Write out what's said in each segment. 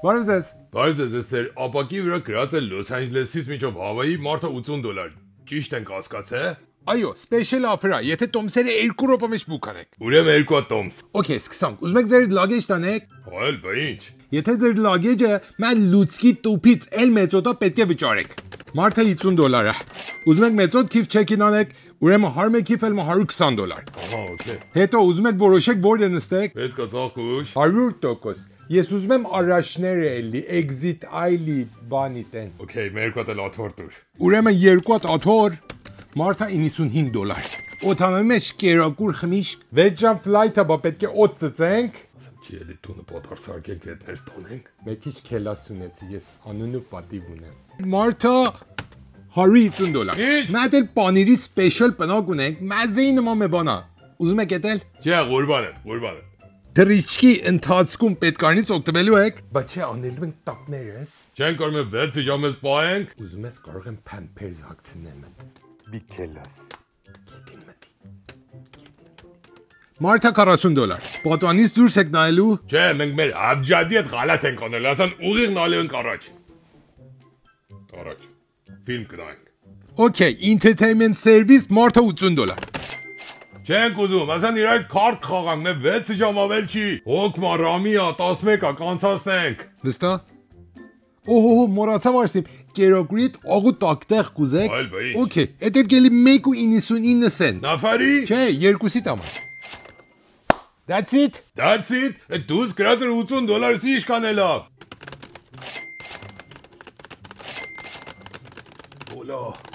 Բարև ձեզ։ Բայց ձեր ապակի վրա գրած է Լոս Անջելեսից մինչև Հավայի մարդը $80։ Ճիշտ ենք հասկացե՞։ Այո, special offer-ա, եթե տոմսերը 2 րոպե մեջ բուք անեք։ Ուրեմն 2 տոմս։ Okay, սկսանք։ Ուզում եք ձեր լագեջ տանեք։ Այլ բա ինչ։ Եթե ձեր լագեջը մեն լուցկի տուփից էլ մեծոտա պետք է վճարեք։ Մարդը $50-ա։ Ուզում եք մեծոտ քիֆ չեկին անեք, ուրեմն հարմե քիֆ էլ $120։ Ահա, օքեյ։ Հետո ուզում եք որոշեք որը նստեք։ Պետք է ծախուշ։ 100%։ Ես ուզում եմ առաջները էլի, exit այլի բանի տենց։ Okay, մեր կոտ էլ աթորտուր։ Ուրեմն 2 հատ աթոր, մարդը $95։ Օթանոյի մեջ կերակուր խմիշք, 6 ժամ ֆլայթը, բա պետք է օդ ծծենք։ Չի էլի տունը պատարցարկենք հետներ տոնենք։ Մեկ քիչ քելասունեցի, ես անունը պատիվ ունեմ։ Մարդը $150։ Մենք էլ պանիրի սպեշալ պնակ ունենք, մազեի նման մի բանա։ Ուզում եք էտել։ Չէ, ղուրբան է։ Թրիչքի ընթացքում պետքանից օգտվելու եք, բայց չէ անելու ենք տապներս։ Չեն կարող մենք 6 ժամից պահենք։ Ուզում ես կարող եմ Pampers հագցնեմ այդ։ Բիքելաս։ Գետին մտի։ Մարդը $40։ Պատանից դուրս եք նայելու։ Չէ, մենք մեր աբջադի հետ գալատ ենք անել, ասան ուղիղ նալու ենք առաջ։ Առաջ։ Ֆիլմ կնայենք։ Okay, entertainment service մարդը $80։ Չենք ուզում, ասան իրար քարտ խաղանք, մեր 6 ժամ ավել չի։ Հոգմա Ռամիա 11-ա կանցածնենք։ Վստահ։ Օհո, մոռացամ ասեմ, կերակուրիդ աղու տակտեղ կուզեք։ Այլ բա ինչ։ Okay, էդեր գելի 1.99 cent։ Նաֆարի։ Չէ, երկուսի տամ։ That's it։ That's it։ Այդ դուս գրած էր $80-ի ինչքան է լավ։ Օլա։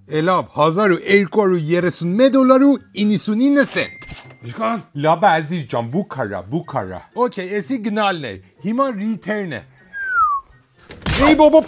Էլավ, $1231.99 cent։ Ինչքան։ Լավ է ազիզ ջան, բուքարա։ Okay, էսի գնալն է։ Հիմա return-ը։ Էй բաբա,